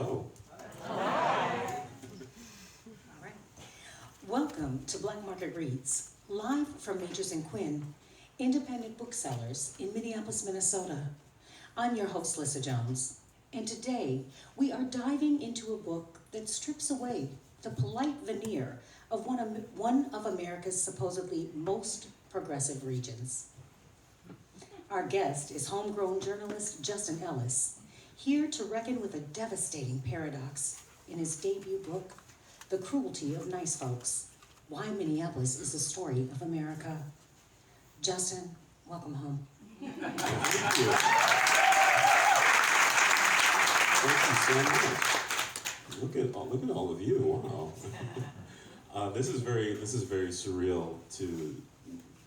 Hello. All right. Welcome to Black Market Reads, live from Majors and Quinn, independent booksellers in Minneapolis, Minnesota. I'm your host, Lissa Jones, and today we are diving into a book that strips away the polite veneer of one of America's supposedly most progressive regions. Our guest is homegrown journalist Justin Ellis, here to reckon with a devastating paradox in his debut book, The Cruelty of Nice Folks: Why Minneapolis is the Story of America. Justin, welcome home. Thank you. Thank you so much. Look at all of you. Wow. This is very surreal to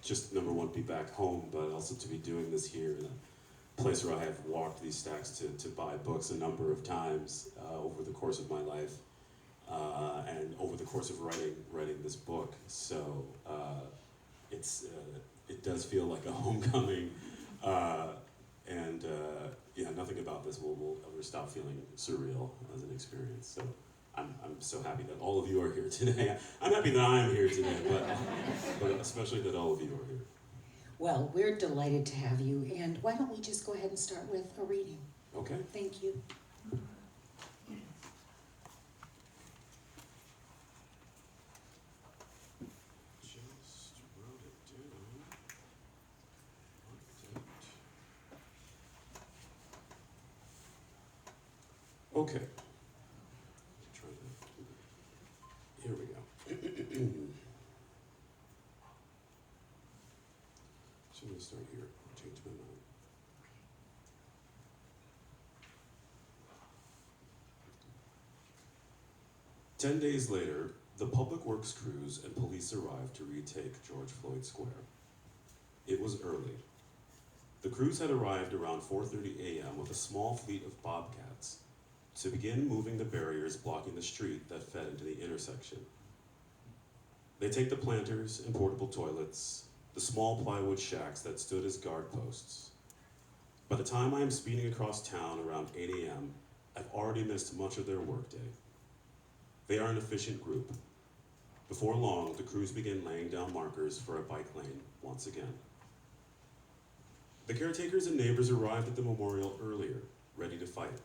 just number one be back home, but also to be doing this here in a place where I have walked these stacks to buy books a number of times over the course of my life, and over the course of writing this book. So it does feel like a homecoming, and nothing about this will ever stop feeling surreal as an experience. So I'm so happy that all of you are here today. I'm happy that I'm here today, but especially that all of you are here. Well, we're delighted to have you, and why don't we just go ahead and start with a reading? Okay. Thank you. Just wrote it down. Okay. Here we go. So I'm going to start here. Change my mind. "10 days later, the public works crews and police arrived to retake George Floyd Square. It was early. The crews had arrived around 4:30 a.m. with a small fleet of bobcats to begin moving the barriers blocking the street that fed into the intersection. They take the planters and portable toilets, the small plywood shacks that stood as guard posts. By the time I am speeding across town around 8 a.m., I've already missed much of their workday. They are an efficient group. Before long, the crews begin laying down markers for a bike lane once again. The caretakers and neighbors arrived at the memorial earlier, ready to fight.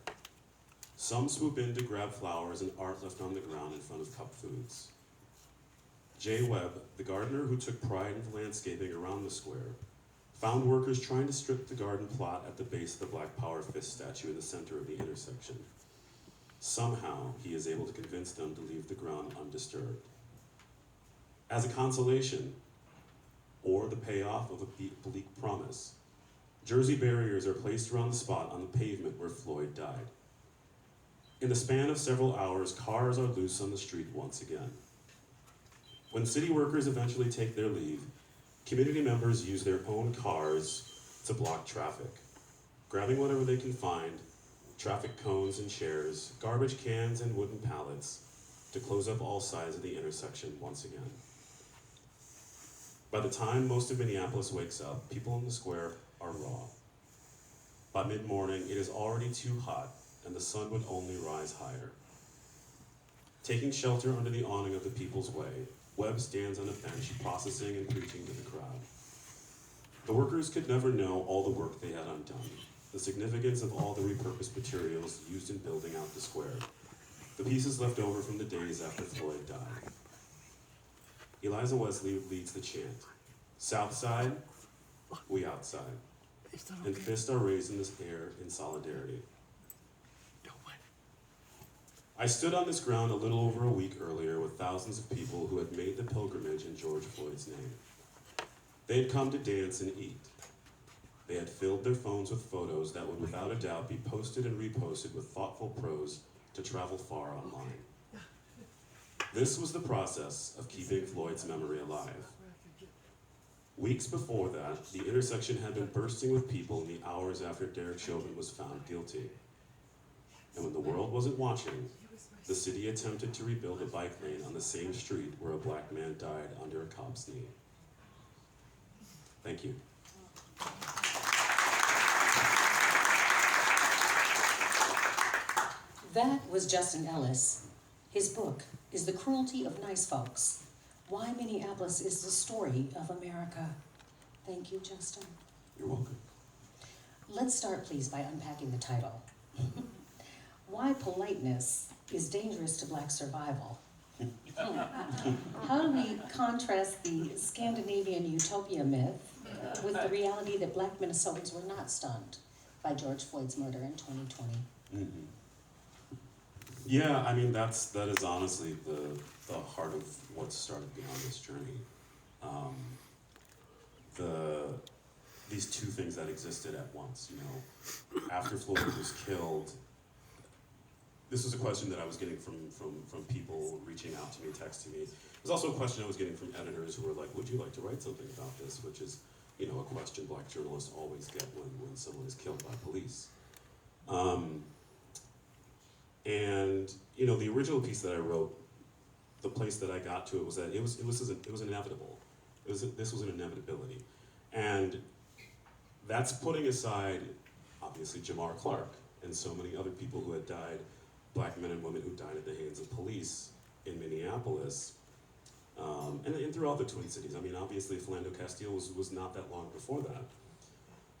Some swoop in to grab flowers and art left on the ground in front of Cup Foods. Jay Webb, the gardener who took pride in the landscaping around the square, found workers trying to strip the garden plot at the base of the Black Power fist statue in the center of the intersection. Somehow, he is able to convince them to leave the ground undisturbed. As a consolation, or the payoff of a bleak promise, Jersey barriers are placed around the spot on the pavement where Floyd died. In the span of several hours, cars are loose on the street once again. When city workers eventually take their leave, community members use their own cars to block traffic, grabbing whatever they can find, traffic cones and chairs, garbage cans and wooden pallets, to close up all sides of the intersection once again. By the time most of Minneapolis wakes up, people in the square are raw. By mid-morning, it is already too hot, and the sun would only rise higher. Taking shelter under the awning of the People's Way, Webb stands on a bench processing and preaching to the crowd. The workers could never know all the work they had undone, the significance of all the repurposed materials used in building out the square, the pieces left over from the days after Floyd died. Eliza Wesley leads the chant, "South side, we outside," and fists are raised in this air in solidarity. I stood on this ground a little over a week earlier with thousands of people who had made the pilgrimage in George Floyd's name. They had come to dance and eat. They had filled their phones with photos that would without a doubt be posted and reposted with thoughtful prose to travel far online. This was the process of keeping Floyd's memory alive. Weeks before that, the intersection had been bursting with people in the hours after Derek Chauvin was found guilty. And when the world wasn't watching, the city attempted to rebuild a bike lane on the same street where a black man died under a cop's knee. Thank you. That was Justin Ellis. His book is The Cruelty of Nice Folks: Why Minneapolis is the Story of America. Thank you, Justin. You're welcome. Let's start, please, by unpacking the title. Why politeness is dangerous to Black survival. How do we contrast the Scandinavian utopia myth with the reality that Black Minnesotans were not stunned by George Floyd's murder in 2020? Mm-hmm. Yeah, I mean, that is honestly the heart of what started me on this journey. These two things that existed at once, you know. After Floyd was killed, this was a question that I was getting from people reaching out to me, texting me. It was also a question I was getting from editors who were like, would you like to write something about this? Which is, you know, a question Black journalists always get when someone is killed by police. And, you know, the original piece that I wrote, the place that I got to it was that it was inevitable. This was an inevitability. And that's putting aside, obviously, Jamar Clark and so many other people who had died, Black men and women who died at the hands of police in Minneapolis, and throughout the Twin Cities. I mean, obviously, Philando Castile was not that long before that.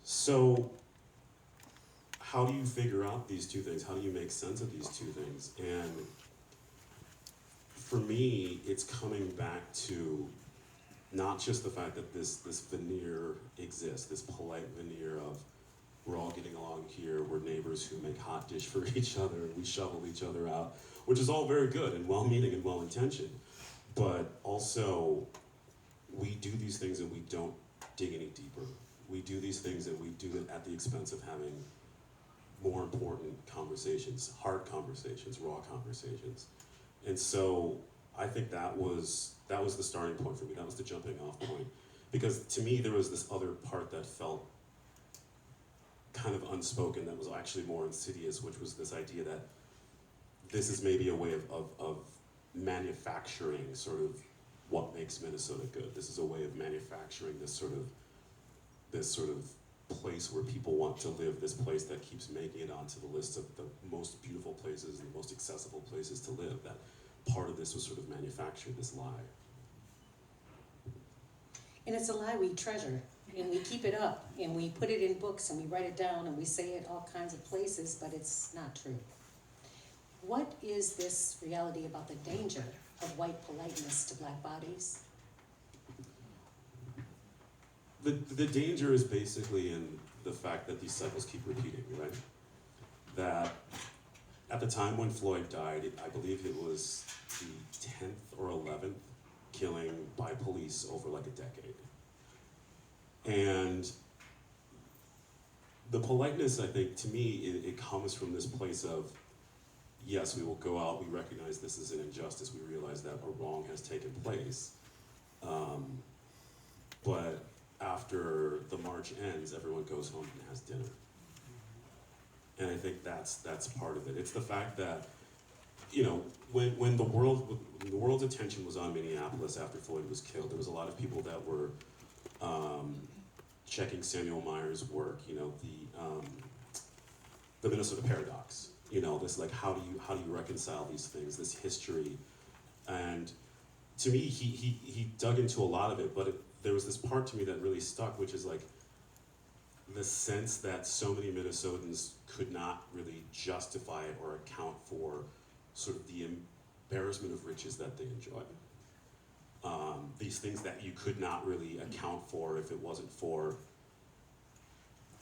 So, how do you figure out these two things? How do you make sense of these two things? And for me, it's coming back to not just the fact that this veneer exists, this polite veneer of we're all getting along here, we're neighbors who make hot dish for each other, and we shovel each other out, which is all very good and well-meaning and well-intentioned. But also, we do these things and we don't dig any deeper. We do these things and we do it at the expense of having more important conversations, hard conversations, raw conversations. And so I think that was the starting point for me. That was the jumping off point. Because to me, there was this other part that felt kind of unspoken that was actually more insidious, which was this idea that this is maybe a way of manufacturing sort of what makes Minnesota good. This is a way of manufacturing this sort of place where people want to live, this place that keeps making it onto the list of the most beautiful places and the most accessible places to live. That part of this was sort of manufactured, this lie. And it's a lie we treasure, and we keep it up, and we put it in books, and we write it down, and we say it all kinds of places, but it's not true. What is this reality about the danger of white politeness to Black bodies? The danger is basically in the fact that these cycles keep repeating, right? That at the time when Floyd died, I believe it was the 10th or 11th killing by police over like a decade. And the politeness, I think, to me, it comes from this place of, yes, we will go out, we recognize this is an injustice, we realize that a wrong has taken place. But after the march ends, everyone goes home and has dinner. And I think that's part of it. It's the fact that, you know, when the world's attention was on Minneapolis after Floyd was killed, there was a lot of people that were checking Samuel Meyer's work, you know, the Minnesota Paradox. You know, this like how do you reconcile these things, this history, and to me he dug into a lot of it, but there was this part to me that really stuck, which is like the sense that so many Minnesotans could not really justify or account for sort of the embarrassment of riches that they enjoy. These things that you could not really account for if it wasn't for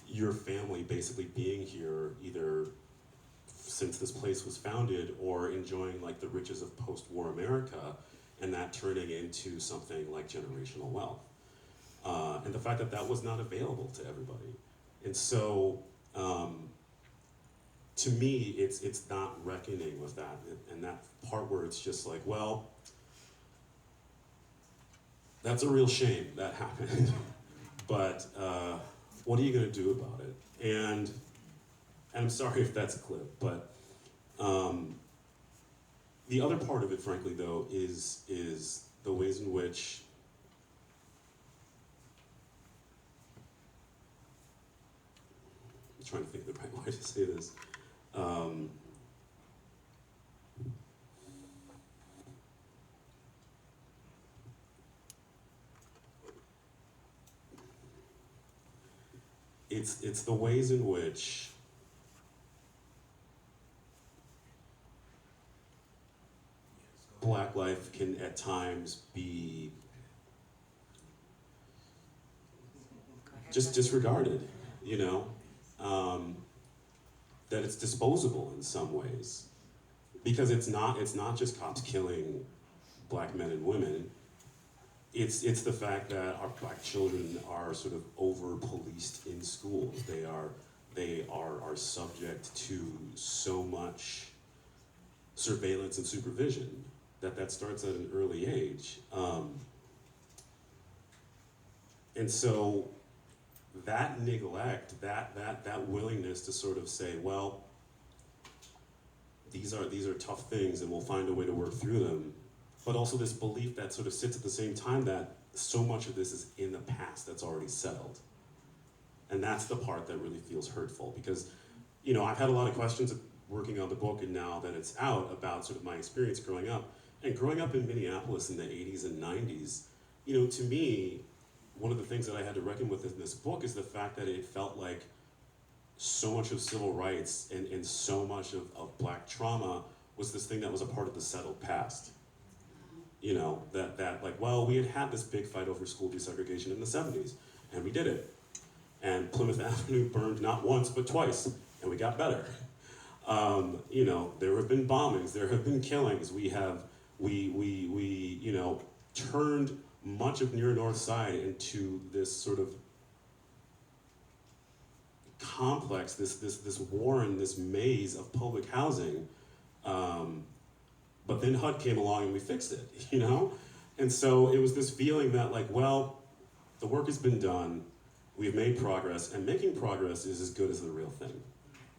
your family basically being here either since this place was founded or enjoying like the riches of post-war America and that turning into something like generational wealth. And the fact that that was not available to everybody. And so, to me, it's not reckoning with that. And that part where it's just like, well, that's a real shame that happened. But what are you gonna do about it? And I'm sorry if that's a clip, but the other part of it, frankly, though, is the ways in which I'm trying to think of the right way to say this. it's the ways in which Black life can at times be just disregarded, you know, that it's disposable in some ways, because it's not just cops killing Black men and women. It's the fact that our Black children are sort of over-policed in schools. They are subject to so much surveillance and supervision that starts at an early age. And so that neglect, that willingness to sort of say, well, these are tough things and we'll find a way to work through them, but also this belief that sort of sits at the same time that so much of this is in the past that's already settled. And that's the part that really feels hurtful, because, you know, I've had a lot of questions working on the book and now that it's out about sort of my experience growing up. And growing up in Minneapolis in the 80s and 90s, you know, to me, one of the things that I had to reckon with in this book is the fact that it felt like so much of civil rights and so much of Black trauma was this thing that was a part of the settled past. You know, that like, well, we had this big fight over school desegregation in the 70s, and we did it. And Plymouth Avenue burned not once, but twice, and we got better. You know, there have been bombings, there have been killings. We you know, turned much of near North Side into this sort of complex, this warren, this maze of public housing. But then HUD came along and we fixed it, you know? And so it was this feeling that like, well, the work has been done, we've made progress, and making progress is as good as the real thing.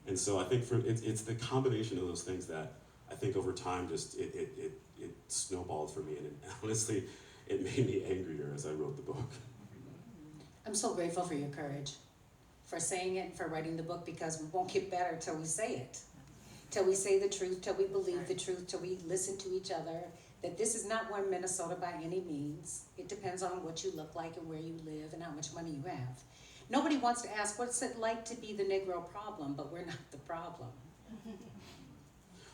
And so I think it's the combination of those things that I think over time just it snowballed for me, and honestly, it made me angrier as I wrote the book. I'm so grateful for your courage, for saying it, for writing the book, because we won't get better till we say it. Till we say the truth, till we believe the truth, till we listen to each other, that this is not one Minnesota by any means. It depends on what you look like and where you live and how much money you have. Nobody wants to ask, what's it like to be the Negro problem, but we're not the problem.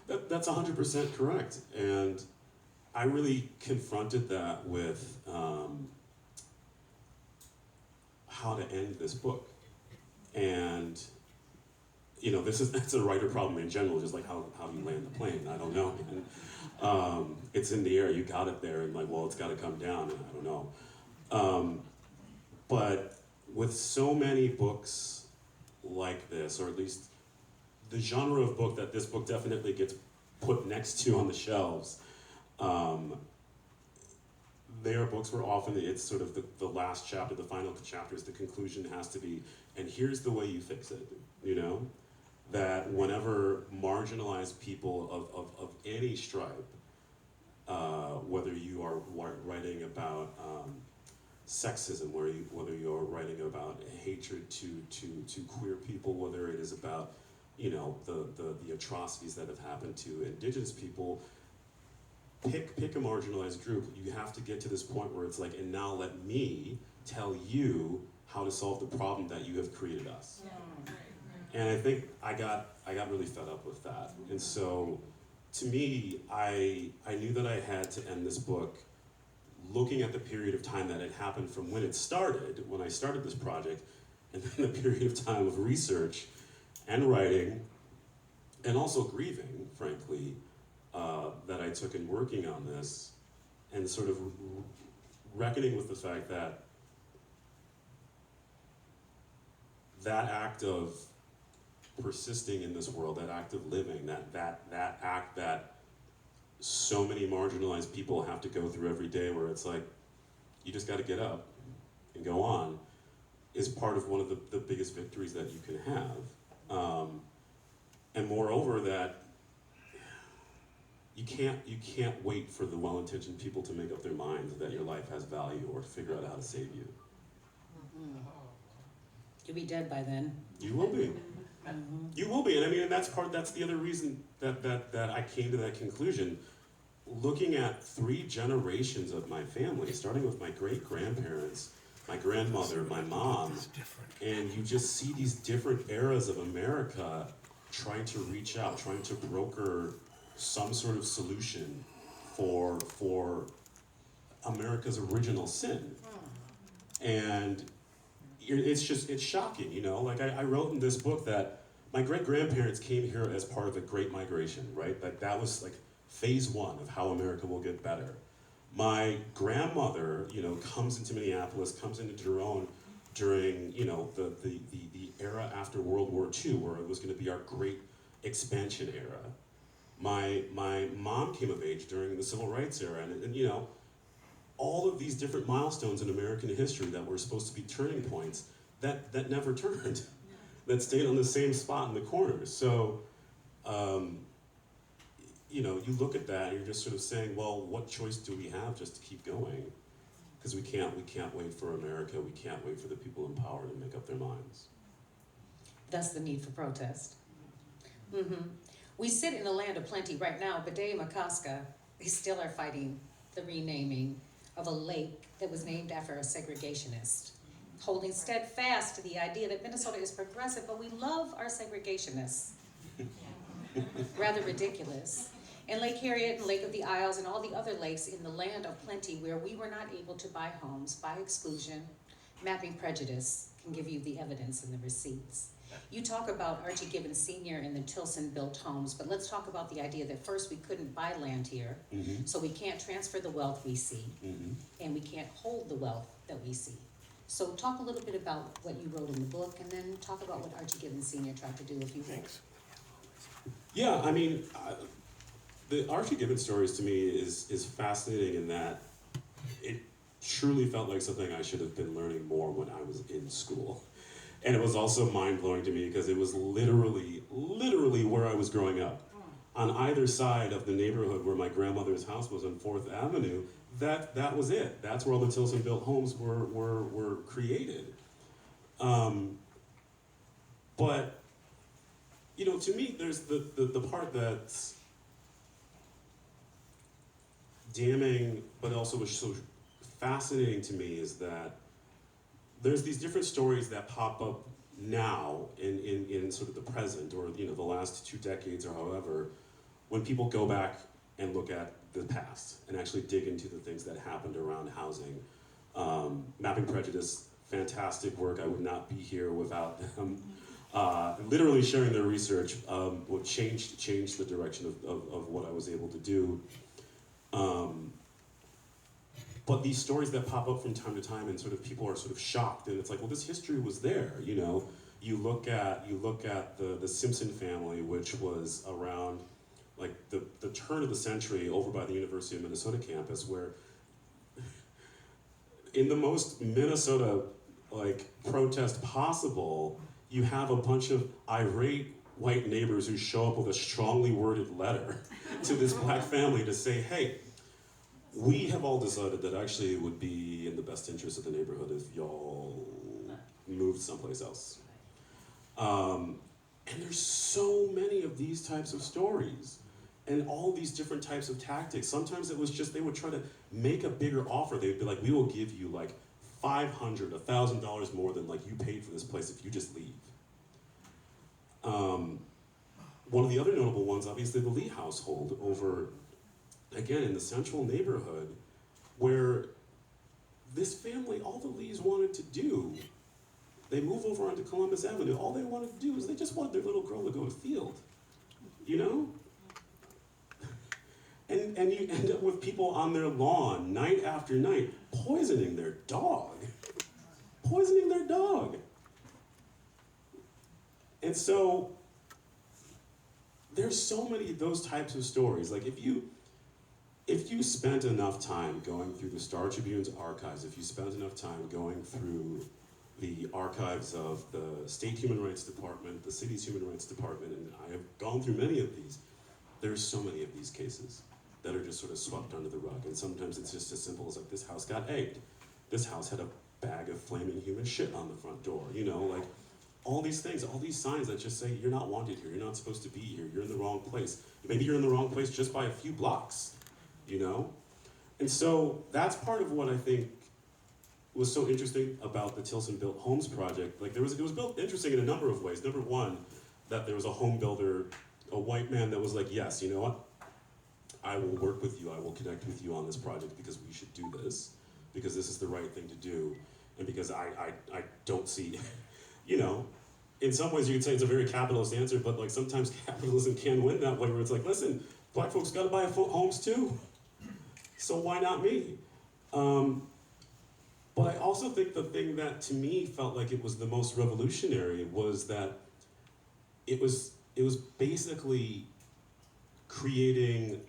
That's 100% correct. And I really confronted that with how to end this book. And you know, that's a writer problem in general, just like how do you land the plane? I don't know. And, it's in the air, you got it there, and like, well, it's got to come down, and I don't know. But with so many books like this, or at least the genre of book that this book definitely gets put next to on the shelves, they are books where often it's sort of the last chapter, the final chapters, the conclusion has to be, and here's the way you fix it, you know? That whenever marginalized people of any stripe, whether you are writing about sexism, whether you are writing about hatred to queer people, whether it is about, you know, the atrocities that have happened to Indigenous people, pick a marginalized group. You have to get to this point where it's like, and now let me tell you how to solve the problem that you have created us. Yeah. And I think I got really fed up with that. And so, to me, I knew that I had to end this book looking at the period of time that had happened from when it started, when I started this project, and then the period of time of research and writing, and also grieving, frankly, that I took in working on this, and sort of reckoning with the fact that that act of persisting in this world, that act of living, that act that so many marginalized people have to go through every day, where it's like, you just got to get up and go on, is part of one of the biggest victories that you can have. And moreover, that you can't wait for the well-intentioned people to make up their minds that your life has value or to figure out how to save you. You'll be dead by then. You will be. You will be, and I mean, and that's the other reason that I came to that conclusion. Looking at 3 generations of my family, starting with my great-grandparents, my grandmother, my mom, and you just see these different eras of America trying to reach out, trying to broker some sort of solution for America's original sin. And it's shocking, you know? Like I wrote in this book that my great-grandparents came here as part of the Great Migration, right? Like that was like phase one of how America will get better. My grandmother, you know, comes into Minneapolis, comes into Jerome during, you know, the era after World War II, where it was gonna be our great expansion era. My mom came of age during the Civil Rights era, and you know, all of these different milestones in American history that were supposed to be turning points, that never turned, that stayed on the same spot in the corner. So, you know, you look at that and you're just sort of saying, well, what choice do we have just to keep going? Because we can't wait for America, we can't wait for the people in power to make up their minds. Thus the need for protest. We sit in a land of plenty right now, but Dave McCosker, they still are fighting the renaming of a lake that was named after a segregationist, holding steadfast to the idea that Minnesota is progressive, but we love our segregationists. Rather ridiculous. And Lake Harriet and Lake of the Isles and all the other lakes in the land of plenty where we were not able to buy homes by exclusion, mapping prejudice can give you the evidence and the receipts. You talk about Archie Gibbons Sr. and the Tilson built homes, but let's talk about the idea that first we couldn't buy land here, so we can't transfer the wealth we see, and we can't hold the wealth that we see. So talk a little bit about what you wrote in the book, and then talk about what Archie Gibbons Sr. tried to do, if you will. Yeah, I mean, the Archie Gibbons stories to me is fascinating in that it truly felt like something I should have been learning more when I was in school. And it was also mind-blowing to me because it was literally where I was growing up. On either side of the neighborhood where my grandmother's house was on 4th Avenue, that was it. That's where all the Tilson-built homes were created. But, you know, to me, there's the part that's damning, but also was so fascinating to me is that there's these different stories that pop up now in sort of the present, or you know, the last 2 decades or however, when people go back and look at the past and actually dig into the things that happened around housing. Mapping Prejudice, fantastic work. I would not be here without them. Literally sharing their research would change the direction of what I was able to do. But these stories that pop up from time to time, and sort of people are sort of shocked, and it's like, well, this history was there, you know. You look at the Simpson family, which was around like the turn of the century over by the University of Minnesota campus, where in the most Minnesota like protest possible, you have a bunch of irate white neighbors who show up with a strongly worded letter to this black family to say, hey, we have all decided that actually it would be in the best interest of the neighborhood if y'all moved someplace else. And there's so many of these types of stories and all these different types of tactics. Sometimes it was just they would try to make a bigger offer. They'd be like, we will give you like $500, $1,000 more than like you paid for this place if you just leave. One of the other notable ones, obviously the Lee household over, again, in the central neighborhood, where this family, all the Lees wanted to do, they move over onto Columbus Avenue, all they wanted to do is they just wanted their little girl to go to field, you know? And you end up with people on their lawn, night after night, poisoning their dog. Poisoning their dog. And so, there's so many of those types of stories. Like if you spent enough time going through the Star Tribune's archives, if you spent enough time going through the archives of the State Human Rights Department, the city's Human Rights Department, and I have gone through many of these, there's so many of these cases that are just sort of swept under the rug. And sometimes it's just as simple as like, this house got egged. This house had a bag of flaming human shit on the front door, you know, like all these things, all these signs that just say, you're not wanted here, you're not supposed to be here, you're in the wrong place. Maybe you're in the wrong place just by a few blocks, you know? And so that's part of what I think was so interesting about the Tilson Built Homes project, like it was built interesting in a number of ways. Number one, that there was a home builder, a white man that was like, yes, you know what? I will work with you, I will connect with you on this project because we should do this, because this is the right thing to do, and because I don't see, you know, in some ways you could say it's a very capitalist answer, but like sometimes capitalism can win that way, where it's like, listen, black folks gotta buy homes too, so why not me? But I also think the thing that to me felt like it was the most revolutionary was that it was basically creating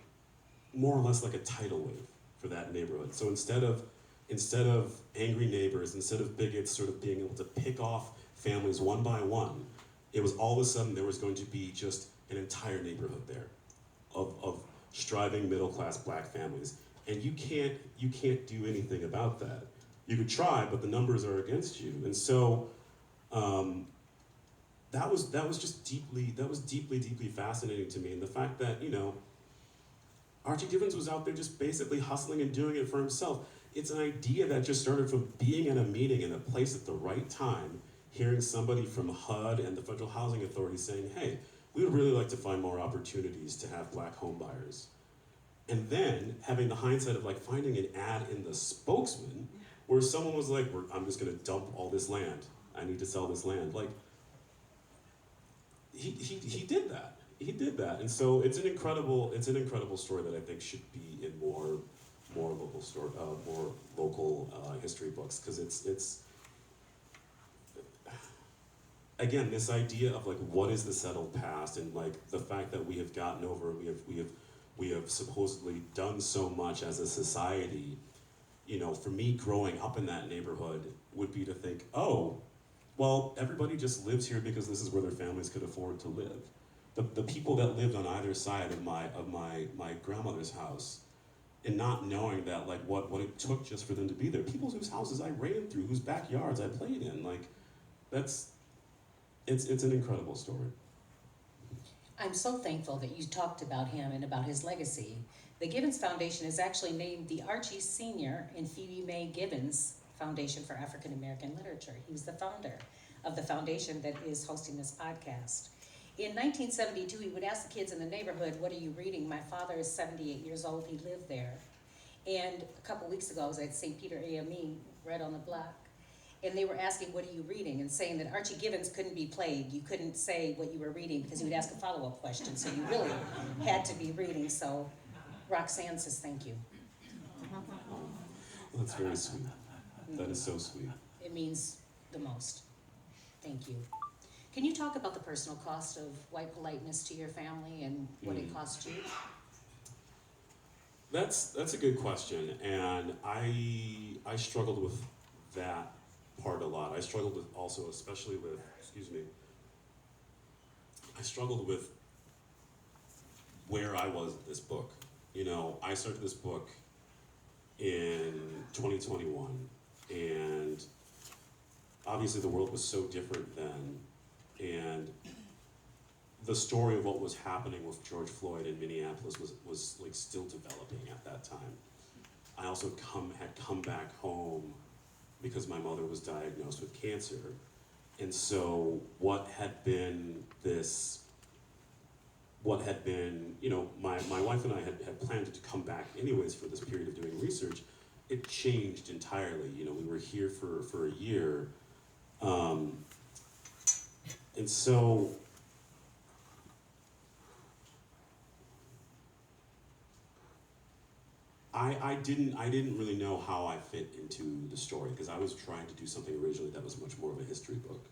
more or less like a tidal wave for that neighborhood. So instead of angry neighbors, instead of bigots sort of being able to pick off families one by one, it was all of a sudden there was going to be just an entire neighborhood there of striving middle-class black families. And you can't do anything about that. You could try, but the numbers are against you. And so that was deeply fascinating to me. And the fact that, you know, Archie Givens was out there just basically hustling and doing it for himself. It's an idea that just started from being at a meeting in a place at the right time, hearing somebody from HUD and the Federal Housing Authority saying, hey, we would really like to find more opportunities to have black home buyers. And then having the hindsight of like finding an ad in the Spokesman where someone was like, I'm just gonna dump all this land. I need to sell this land. Like, he did that. He did that. And so it's an incredible story that I think should be in more local history books, because it's again, this idea of like what is the settled past, and like the fact that we have gotten over, we have supposedly done so much as a society. You know, for me, growing up in that neighborhood would be to think, oh, well, everybody just lives here because this is where their families could afford to live. The people that lived on either side of my grandmother's house, and not knowing that like what it took just for them to be there. People whose houses I ran through, whose backyards I played in, like it's an incredible story. I'm so thankful that you talked about him and about his legacy. The Givens Foundation is actually named the Archie Sr. and Phoebe Mae Givens Foundation for African American Literature. He was the founder of the foundation that is hosting this podcast. In 1972, he would ask the kids in the neighborhood, what are you reading? My father is 78 years old, he lived there. And a couple weeks ago, I was at St. Peter AME, Red on the Block, and they were asking, what are you reading? And saying that Archie Givens couldn't be played. You couldn't say what you were reading because he would ask a follow-up question, so you really had to be reading. So Roxanne says thank you. Well, that's very sweet. That is so sweet. It means the most. Thank you. Can you talk about the personal cost of white politeness to your family and what it cost you? That's a good question, and I struggled with that part a lot. I struggled with also, especially with, I struggled with where I was in this book. You know, I started this book in 2021, and obviously the world was so different then, and the story of what was happening with George Floyd in Minneapolis was like still developing at that time. I also had come back home because my mother was diagnosed with cancer. And so what had been, you know, my wife and I had planned to come back anyways for this period of doing research. It changed entirely. You know, we were here for a year. And so I didn't really know how I fit into the story, because I was trying to do something originally that was much more of a history book.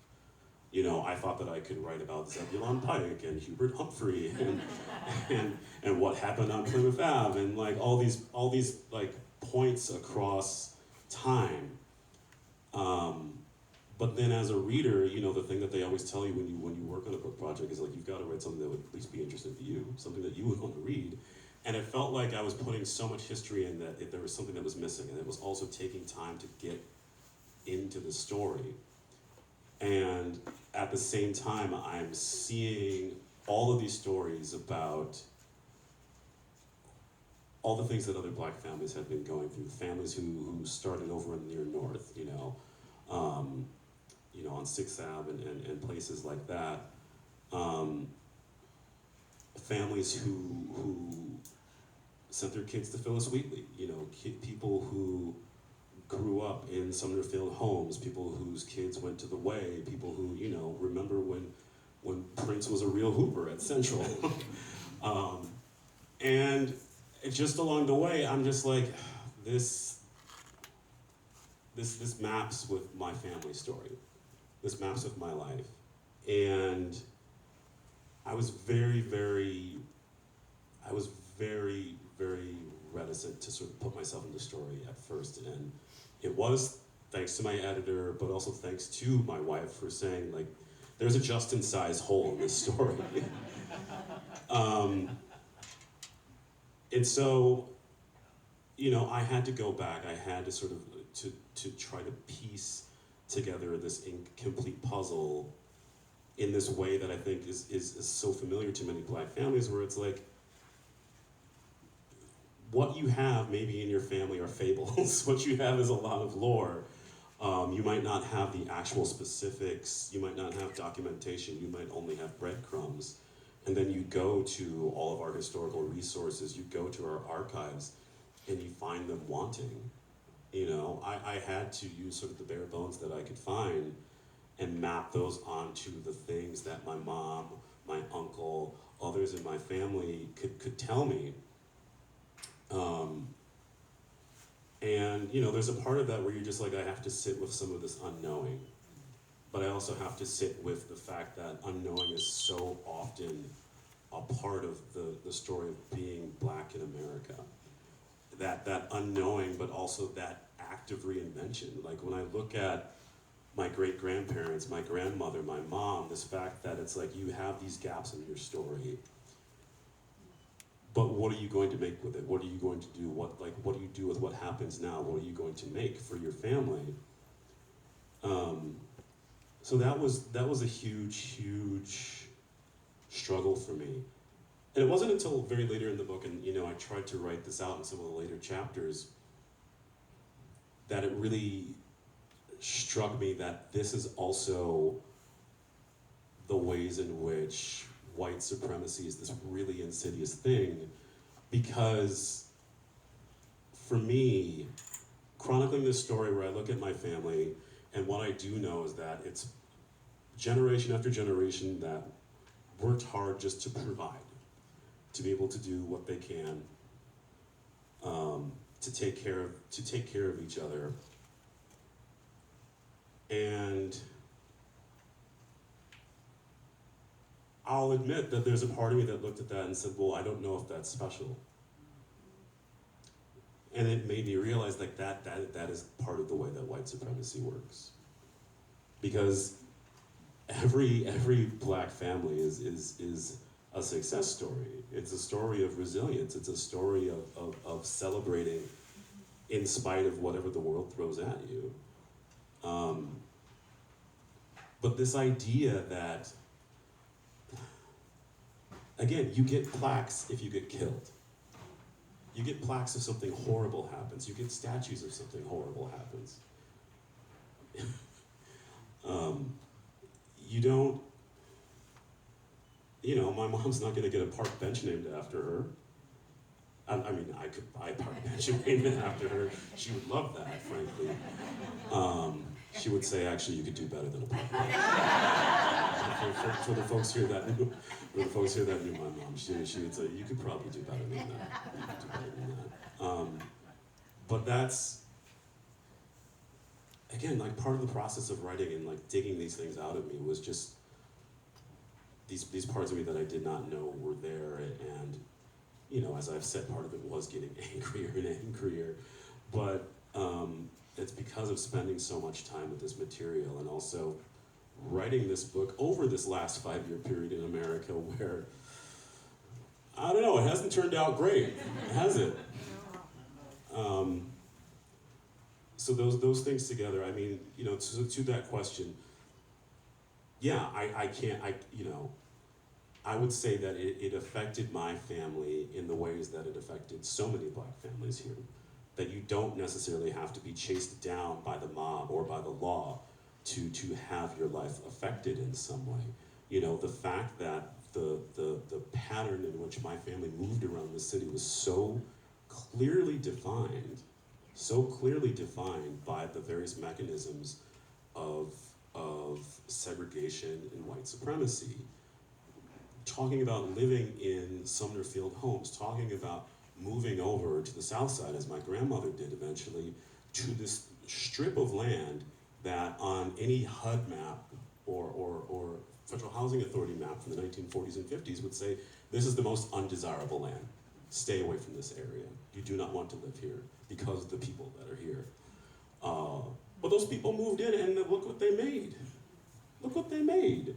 You know, I thought that I could write about Zebulon Pike and Hubert Humphrey and what happened on Plymouth Ave, and like all these like points across time. But then as a reader, you know, the thing that they always tell you when you work on a book project is like, you've got to write something that would at least be interesting to you, something that you would want to read. And it felt like I was putting so much history in that there was something that was missing, and it was also taking time to get into the story. And at the same time, I'm seeing all of these stories about all the things that other black families had been going through, families who started over in near north, on 6th Ave and places like that. Families who sent their kids to Phyllis Wheatley, people who grew up in Sumnerfield homes, people whose kids went to the Way, people who, remember when Prince was a real Hooper at Central. And just along the way, I'm just like, this maps with my family story. This maps with my life. And I was very, very reticent to sort of put myself in the story at first. And it was thanks to my editor, but also thanks to my wife for saying, like, there's a Justin-sized hole in this story. And so, I had to go back. I had to sort of to try to piece together this incomplete puzzle in this way that I think is so familiar to many black families, where it's like, what you have maybe in your family are fables. What you have is a lot of lore. You might not have the actual specifics. You might not have documentation. You might only have breadcrumbs. And then you go to all of our historical resources, you go to our archives, and you find them wanting. I had to use sort of the bare bones that I could find and map those onto the things that my mom, my uncle, others in my family could tell me. And there's a part of that where you're just like, I have to sit with some of this unknowing. But I also have to sit with the fact that unknowing is so often a part of the story of being black in America. That unknowing, but also that act of reinvention. Like when I look at my great-grandparents, my grandmother, my mom, this fact that it's like you have these gaps in your story, but what are you going to make with it? What are you going to do? What do you do with what happens now? What are you going to make for your family? So that was a huge struggle for me. And it wasn't until very later in the book, and I tried to write this out in some of the later chapters, that it really struck me that this is also the ways in which white supremacy is this really insidious thing, because for me, chronicling this story where I look at my family, and what I do know is that it's generation after generation that worked hard just to provide, to be able to do what they can, to take care of each other. And I'll admit that there's a part of me that looked at that and said, well, I don't know if that's special. And it made me realize that is part of the way that white supremacy works. Because every black family is a success story. It's a story of resilience. It's a story of celebrating in spite of whatever the world throws at you. But this idea that, again, you get plaques if you get killed. You get plaques if something horrible happens. You get statues if something horrible happens. You don't, my mom's not gonna get a park bench named after her. I mean, I could buy a park bench named after her. She would love that, frankly. She would say, actually, you could do better than a park bench. For the folks here that knew my mom, she would say, you could probably do better than that. But that's, again, like part of the process of writing and like digging these things out of me was just these parts of me that I did not know were there. And as I've said, part of it was getting angrier and angrier. But it's because of spending so much time with this material, and also writing this book over this last 5-year period in America where, I don't know, it hasn't turned out great, has it? So those things together, I mean, to that question, yeah, I can't, I would say that it affected my family in the ways that it affected so many Black families here. That you don't necessarily have to be chased down by the mob or by the law to have your life affected in some way. You know, the fact that the pattern in which my family moved around the city was so clearly defined by the various mechanisms of segregation and white supremacy. Talking about living in Sumner Field homes, talking about moving over to the south side, as my grandmother did eventually, to this strip of land that on any HUD map or Federal Housing Authority map from the 1940s and 50s would say, this is the most undesirable land. Stay away from this area. You do not want to live here because of the people that are here. But those people moved in and look what they made. Look what they made.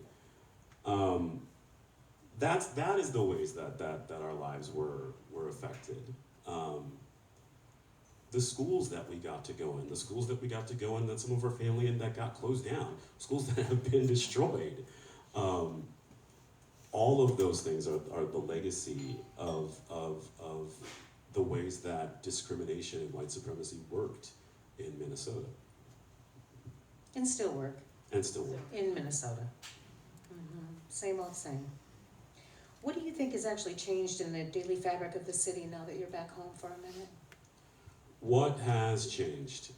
That is the ways that our lives were affected. The schools that we got to go in, that some of our family and that got closed down, schools that have been destroyed. All of those things are the legacy of the ways that discrimination and white supremacy worked in Minnesota. And still work. And still work. In Minnesota. Same old same. What do you think has actually changed in the daily fabric of the city now that you're back home for a minute? What has changed?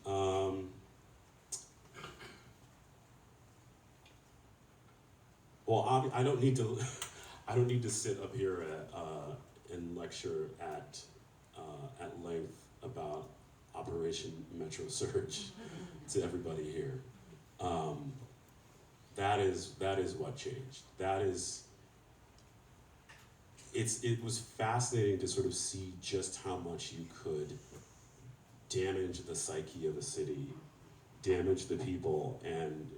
Well, I don't need to sit up here and lecture at length about Operation Metro Surge to everybody here. That is what changed. It was fascinating to sort of see just how much you could damage the psyche of a city, damage the people, and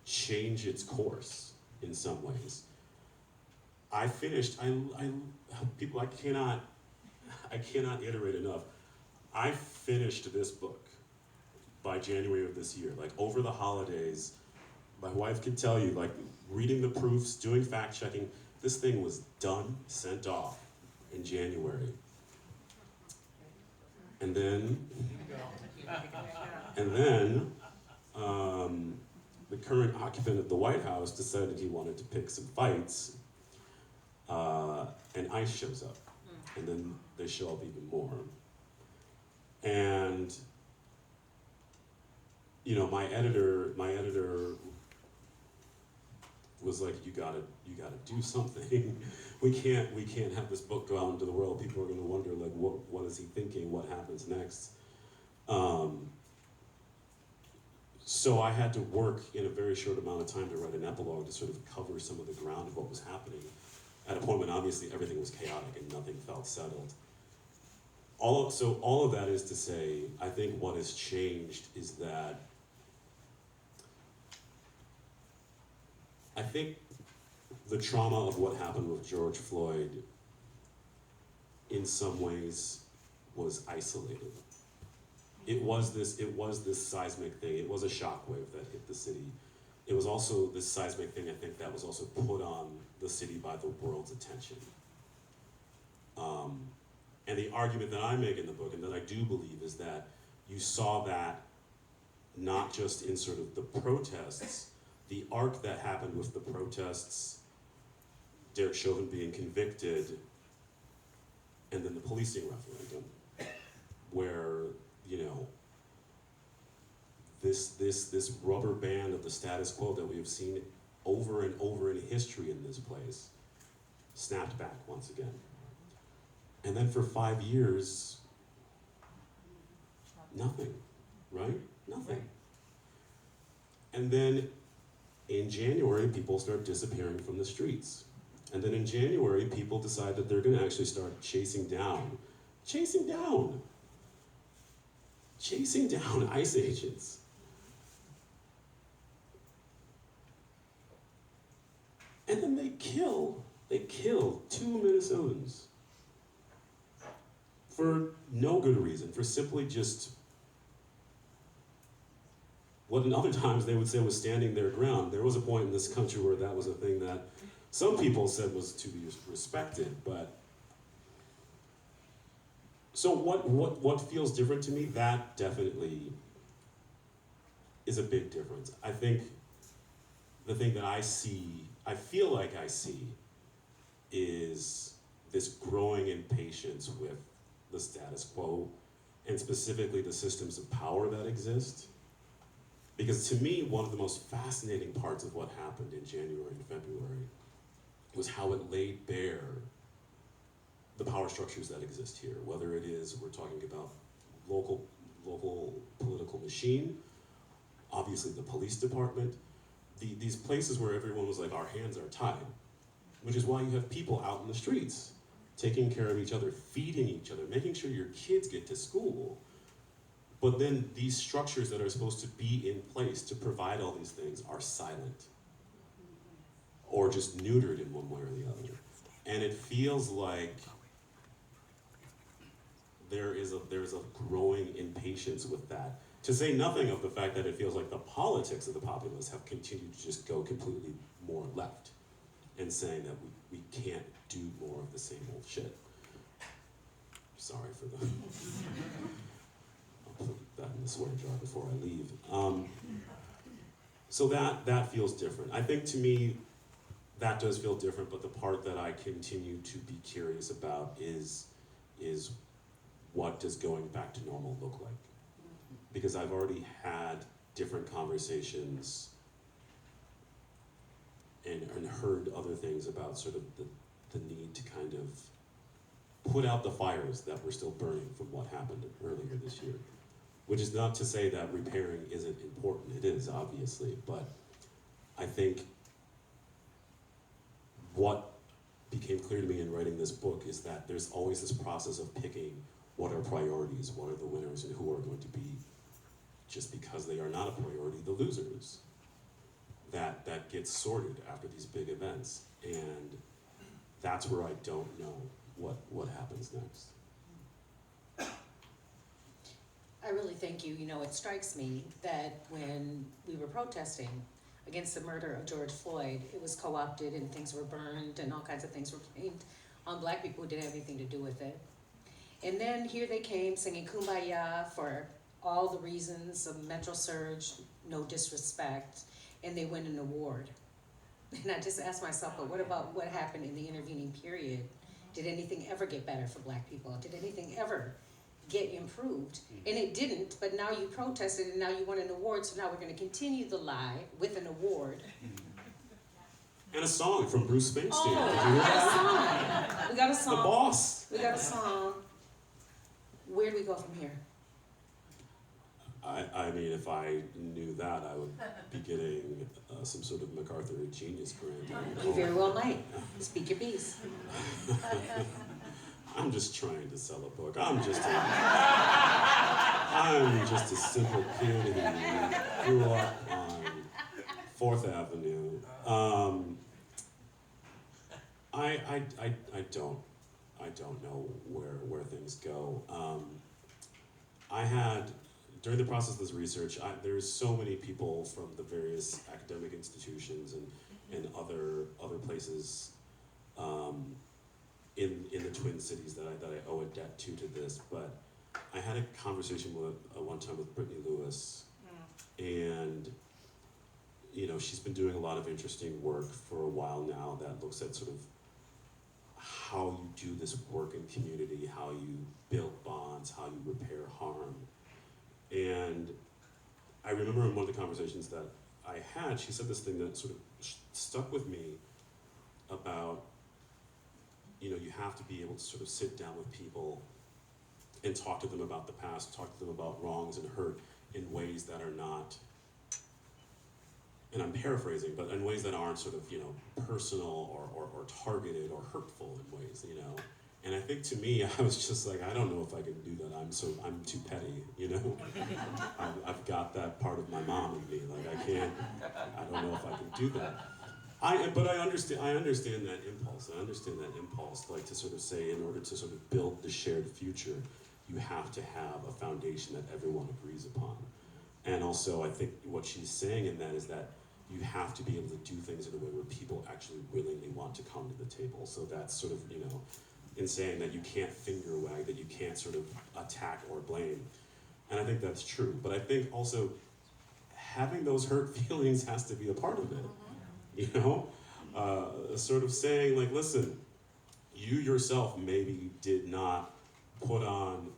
change its course in some ways. I cannot iterate enough. I finished this book by January of this year. Like, over the holidays, my wife could tell you, like, reading the proofs, doing fact checking, this thing was done, sent off in January. And then the current occupant of the White House decided he wanted to pick some fights, and ICE shows up, and then they show up even more. And you know, my editor was like, you gotta do something. we can't have this book go out into the world. People are gonna wonder, like, what is he thinking? What happens next? So I had to work in a very short amount of time to write an epilogue to sort of cover some of the ground of what was happening at a point when obviously everything was chaotic and nothing felt settled. All of that is to say, I think what has changed is that I think the trauma of what happened with George Floyd in some ways was isolated. It was this seismic thing. It was a shockwave that hit the city. It was also this seismic thing, I think, that was also put on the city by the world's attention. And the argument that I make in the book, and that I do believe, is that you saw that not just in sort of the protests, the arc that happened with the protests, Derek Chauvin being convicted, and then the policing referendum, where, you know, this rubber band of the status quo that we have seen over and over in history in this place snapped back once again. And then for 5 years, nothing, right? Nothing. And then in January, people start disappearing from the streets. And then in January, people decide that they're gonna actually start chasing down ICE agents. And then they kill 2 Minnesotans for no good reason, for simply just what in other times they would say was standing their ground. There was a point in this country where that was a thing that some people said was to be respected, but so what feels different to me? That definitely is a big difference. I think the thing that I feel like I see, is this growing impatience with the status quo, and specifically the systems of power that exist. Because to me, one of the most fascinating parts of what happened in January and February was how it laid bare the power structures that exist here, whether it is, we're talking about local political machine, obviously the police department, these places where everyone was like, our hands are tied, which is why you have people out in the streets, taking care of each other, feeding each other, making sure your kids get to school. But then these structures that are supposed to be in place to provide all these things are silent, or just neutered in one way or the other. And it feels like there's a growing impatience with that. To say nothing of the fact that it feels like the politics of the populace have continued to just go completely more left, and saying that we can't do more of the same old shit. Sorry for the... I'll put that in the swear jar before I leave. So that feels different. I think to me, that does feel different, but the part that I continue to be curious about is what does going back to normal look like? Because I've already had different conversations and heard other things about sort of the need to kind of put out the fires that were still burning from what happened earlier this year. Which is not to say that repairing isn't important, it is, obviously, but I think what became clear to me in writing this book is that there's always this process of picking what are priorities, what are the winners, and who are going to be, just because they are not a priority, the losers. That gets sorted after these big events, and that's where I don't know what happens next. I really thank you. You know, it strikes me that when we were protesting against the murder of George Floyd, it was co-opted and things were burned and all kinds of things were blamed on black people who didn't have anything to do with it. And then here they came singing Kumbaya for all the reasons of Metro Surge, no disrespect, and they win an award. And I just asked myself, but what about what happened in the intervening period? Did anything ever get better for black people? Did anything ever get improved? And it didn't, but now you protested and now you won an award, so now we're going to continue the lie with an award. And a song from Bruce Springsteen. Oh, Did you hear that? We got a song. The Boss. We got a song. Where do we go from here? I mean, if I knew that, I would be getting some sort of MacArthur Genius Grant. You very well might. Speak your piece. I'm just trying to sell a book. I'm just a simple kid who grew up on 4th Avenue. I don't know where things go. During the process of this research, there's so many people from the various academic institutions and other places in the Twin Cities that I owe a debt to this. But I had a conversation one time with Brittany Lewis, and you know, she's been doing a lot of interesting work for a while now that looks at sort of how you do this work in community, how you build bonds, how you repair harm. And I remember in one of the conversations that I had, she said this thing that sort of stuck with me about, you know, you have to be able to sort of sit down with people and talk to them about the past, talk to them about wrongs and hurt in ways that are not, and I'm paraphrasing, but in ways that aren't sort of, you know, personal or targeted or hurtful in ways, you know. And I think to me, I was just like, I don't know if I can do that. I'm too petty, you know. I've got that part of my mom in me. Like I don't know if I can do that. But I understand that impulse. I understand that impulse, like to sort of say, in order to sort of build the shared future, you have to have a foundation that everyone agrees upon. And also, I think what she's saying in that is that you have to be able to do things in a way where people actually willingly want to come to the table. So that's sort of, in saying that you can't finger wag, that you can't sort of attack or blame. And I think that's true. But I think also having those hurt feelings has to be a part of it. Sort of saying, like, listen, you yourself maybe did not put on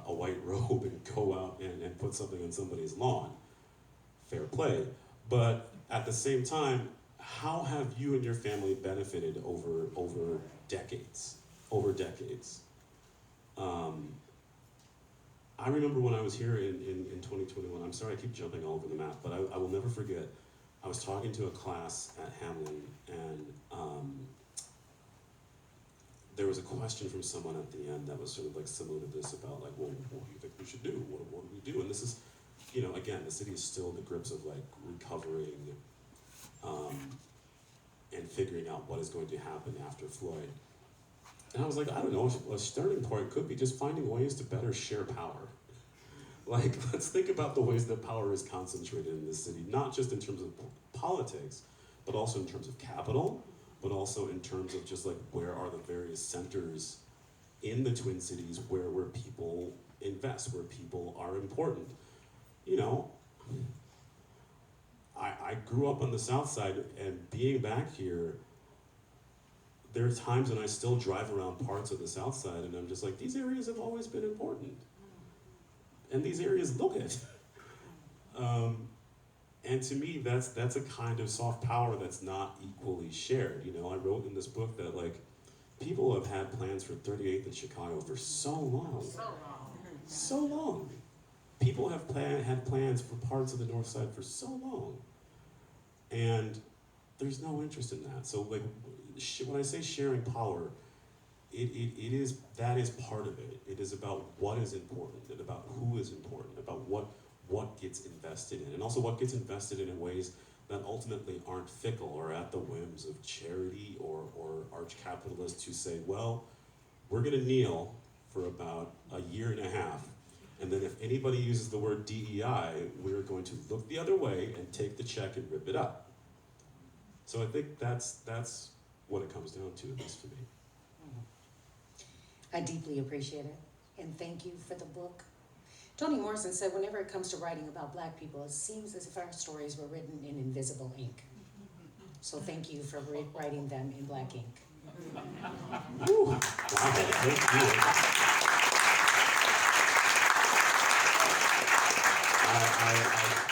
a white robe and go out and put something on somebody's lawn. Fair play. But at the same time, how have you and your family benefited over decades? I remember when I was here in 2021, I'm sorry I keep jumping all over the map, but I will never forget, I was talking to a class at Hamlin, and there was a question from someone at the end that was sort of like similar to this about like, well, what do you think we should do? What do we do? And this is, again, the city is still in the grips of like recovering and figuring out what is going to happen after Floyd. And I was like, I don't know, a starting point could be just finding ways to better share power. Like, let's think about the ways that power is concentrated in this city, not just in terms of politics, but also in terms of capital, but also in terms of just like, where are the various centers in the Twin Cities where people invest, where people are important. I grew up on the South Side, and being back here, there are times when I still drive around parts of the South Side, and I'm just like, these areas have always been important. And these areas look it. And to me, that's a kind of soft power that's not equally shared. I wrote in this book that like, people have had plans for 38th and Chicago for so long. So long. People have had plans for parts of the North Side for so long. And there's no interest in that. So like, when I say sharing power, that is part of it. It is about what is important, and about who is important, about what gets invested in, and also what gets invested in ways that ultimately aren't fickle or at the whims of charity or arch capitalists who say, well, we're gonna kneel for about a year and a half, and then if anybody uses the word DEI, we're going to look the other way and take the check and rip it up. So I think that's what it comes down to, at least for me. I deeply appreciate it, and thank you for the book. Toni Morrison said, whenever it comes to writing about Black people, it seems as if our stories were written in invisible ink. So thank you for writing them in black ink. Woo. Wow, thank you.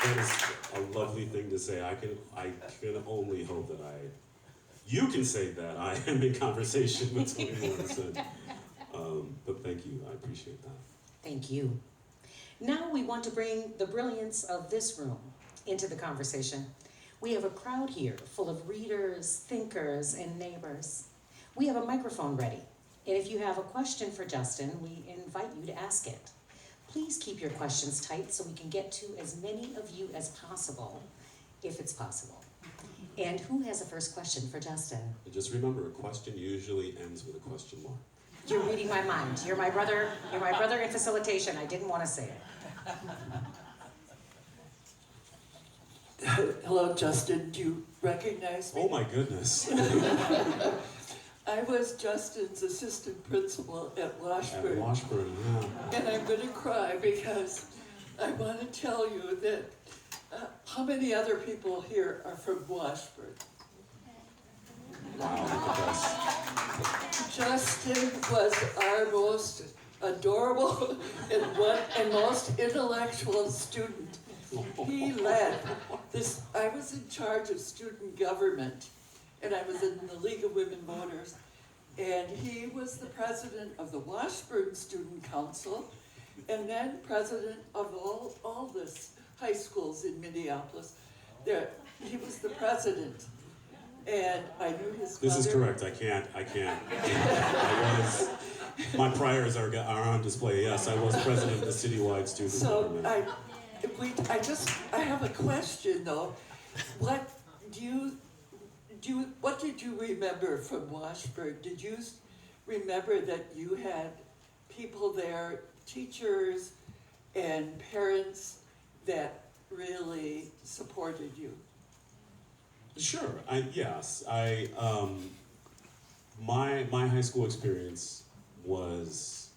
That is a lovely thing to say. I can only hope that you can say that I am in conversation with Toni Morrison. But thank you, I appreciate that. Thank you. Now we want to bring the brilliance of this room into the conversation. We have a crowd here full of readers, thinkers, and neighbors. We have a microphone ready, and if you have a question for Justin, we invite you to ask it. Please keep your questions tight so we can get to as many of you as possible, if it's possible. And who has a first question for Justin? And just remember, a question usually ends with a question mark. You're reading my mind. You're my brother in facilitation. I didn't want to say it. Hello, Justin. Do you recognize me? Oh my goodness. I was Justin's assistant principal at Washburn. At Washburn, yeah. And I'm going to cry because I want to tell you that how many other people here are from Washburn? Wow, look at this. Justin was our most adorable and most intellectual student. He led this. I was in charge of student government, and I was in the League of Women Voters, and he was the president of the Washburn Student Council, and then president of all the high schools in Minneapolis. He was the president. And I knew his mother. This is correct. I can't. My priors are on display. Yes, I was president of the citywide student government. I have a question though. What did you remember from Washburn? Did you remember that you had people there, teachers and parents that really supported you? Sure. My high school experience was,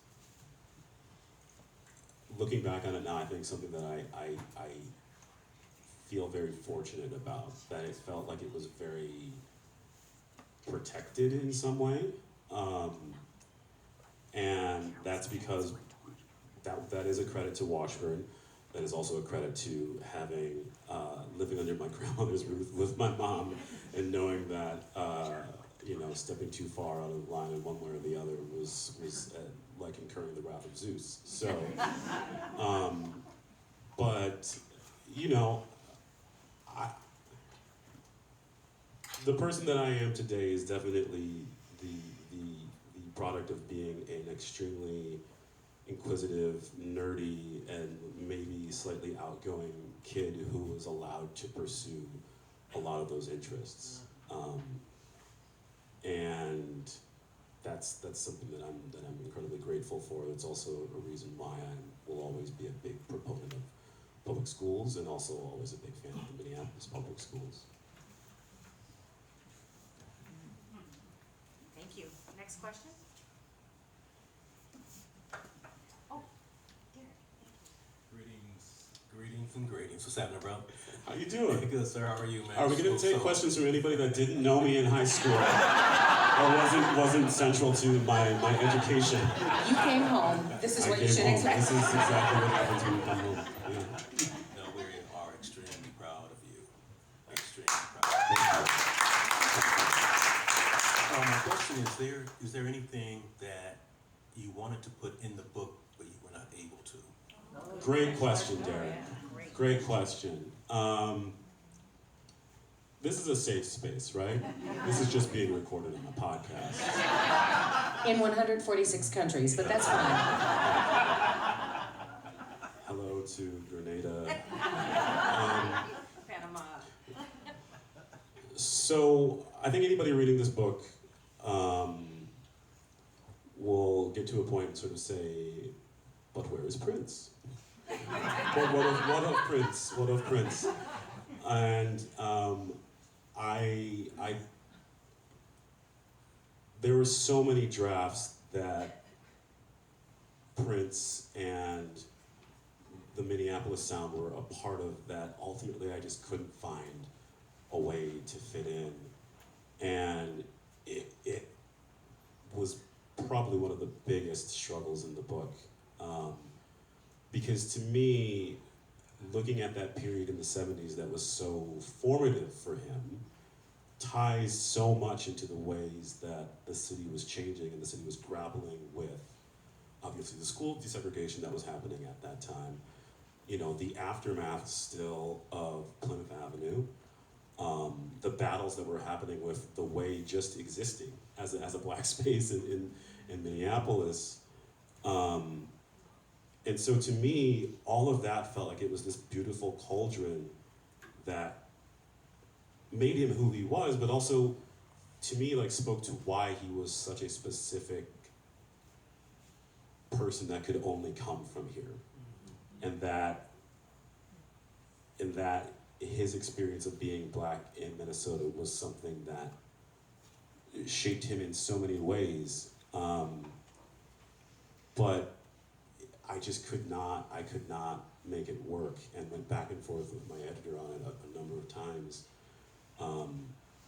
looking back on it now, I think something that I feel very fortunate about. That it felt like it was very protected in some way, and that's because that is a credit to Washburn. That is also a credit to having living under my grandmother's roof with my mom, and knowing that stepping too far out of line in one way or the other was like incurring the wrath of Zeus. So, but the person that I am today is definitely the product of being an extremely inquisitive, nerdy, and maybe slightly outgoing kid who was allowed to pursue a lot of those interests, and that's something that I'm incredibly grateful for. It's also a reason why I will always be a big proponent of public schools, and also always a big fan of the Minneapolis public schools. Thank you. Next question? Oh, Derek. Greetings and greetings. What's happening, bro? How you doing? Good, sir. How are you, man? Are we going to take questions from anybody that didn't know me in high school or wasn't central to my education? You came home. This is I what you came should home. expect. This is exactly what happens when you come home. Yeah. No, we are extremely proud of you. Extremely proud. My question is there anything that you wanted to put in the book but you were not able to? Great question, Derek. Great question. This is a safe space, right? This is just being recorded on a podcast. In 146 countries, but that's fine. Hello to Grenada. Panama. So I think anybody reading this book will get to a point and sort of say, but where is Prince? What of Prince? What of Prince? And there were so many drafts that Prince and the Minneapolis sound were a part of that ultimately I just couldn't find a way to fit in. And it was probably one of the biggest struggles in the book. Because to me, looking at that period in the 70s that was so formative for him ties so much into the ways that the city was changing and the city was grappling with, obviously, the school desegregation that was happening at that time, the aftermath still of Plymouth Avenue, the battles that were happening with the way just existing as a black space in Minneapolis. And so to me, all of that felt like it was this beautiful cauldron that made him who he was, but also, to me, spoke to why he was such a specific person that could only come from here. And that his experience of being black in Minnesota was something that shaped him in so many ways. But I could not make it work, and went back and forth with my editor on it a number of times.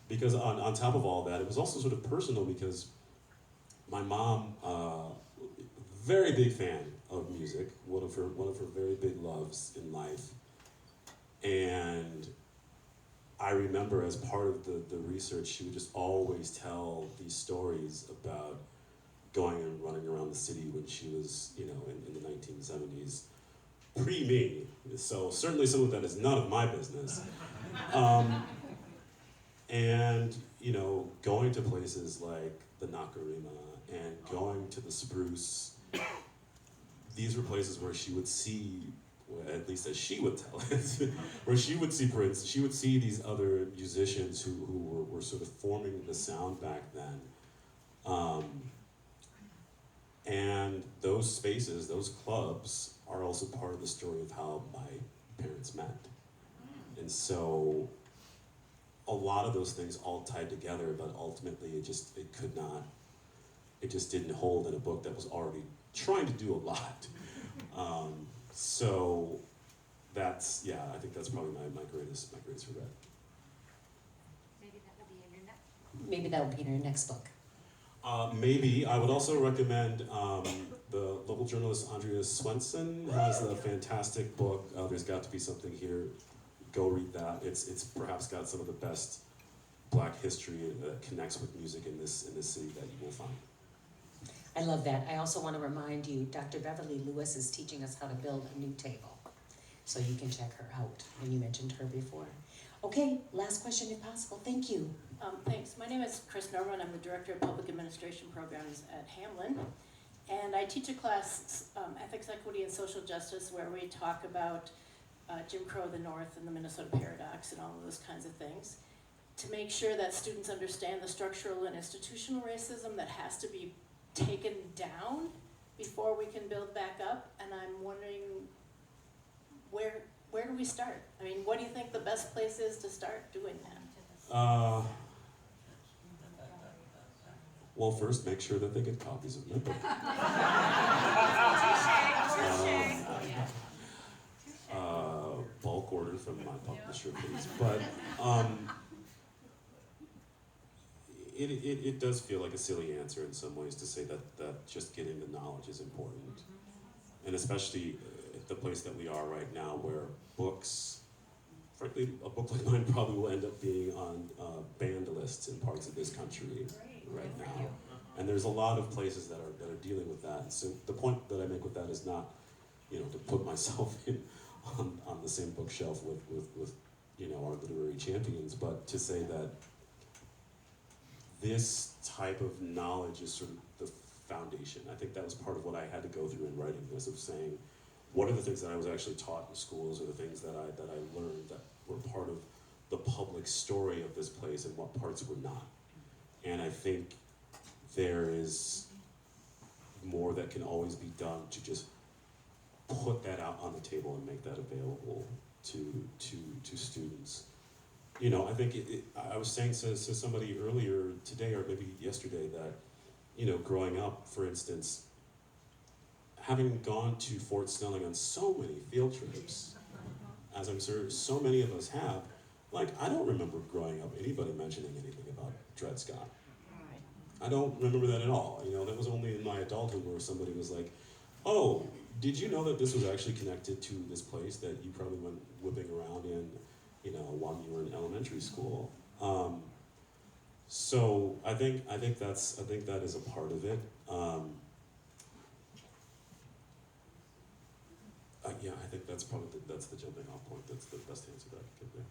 Because on top of all that, it was also sort of personal, because my mom, very big fan of music, one of her very big loves in life. And I remember, as part of the research, she would just always tell these stories about going and running around the city when she was, in the 1970s, pre-me. So certainly some of that is none of my business. And, going to places like the Nakarima and going to the Spruce, these were places where she would see, at least as she would tell it, where she would see Prince, she would see these other musicians who were sort of forming the sound back then. And those spaces, those clubs, are also part of the story of how my parents met. And so a lot of those things all tied together, but ultimately it just didn't hold in a book that was already trying to do a lot. So that's, yeah, I think that's probably my greatest regret. Maybe that will be in your next. Maybe that will be in your next book. Maybe. I would also recommend the local journalist Andrea Swenson has a fantastic book. There's Got to Be Something Here. Go read that. It's perhaps got some of the best Black history that connects with music in this city that you will find. I love that. I also want to remind you, Dr. Beverly Lewis is teaching us how to build a new table. So you can check her out when you mentioned her before. Okay, last question if possible. Thank you. Thanks. My name is Chris Norman. I'm the Director of Public Administration Programs at Hamlin. And I teach a class, Ethics, Equity, and Social Justice, where we talk about Jim Crow, the North, and the Minnesota Paradox, and all of those kinds of things, to make sure that students understand the structural and institutional racism that has to be taken down before we can build back up. And I'm wondering, where do we start? I mean, what do you think the best place is to start doing that? Well, first, make sure that they get copies of my book. Bulk order from my publisher, please. But it does feel like a silly answer in some ways to say that just getting the knowledge is important. And especially at the place that we are right now, where books, frankly, a book like mine probably will end up being on banned lists in parts of this country right now. And there's a lot of places that are dealing with that. And so the point that I make with that is not, to put myself on the same bookshelf with our literary champions, but to say that this type of knowledge is sort of the foundation. I think that was part of what I had to go through in writing this, of saying, what are the things that I was actually taught in schools, or the things that I learned that were part of the public story of this place, and what parts were not. And I think there is more that can always be done to just put that out on the table and make that available to students. I think I was saying to somebody earlier today, or maybe yesterday, that growing up, for instance, having gone to Fort Snelling on so many field trips, as I'm sure so many of us have, I don't remember growing up anybody mentioning anything about Dred Scott. I don't remember that at all. That was only in my adulthood where somebody was like, oh, did you know that this was actually connected to this place that you probably went whipping around in, while you were in elementary school? So I think that is a part of it. Yeah, I think that's probably that's the jumping off point. That's the best answer that I can give there.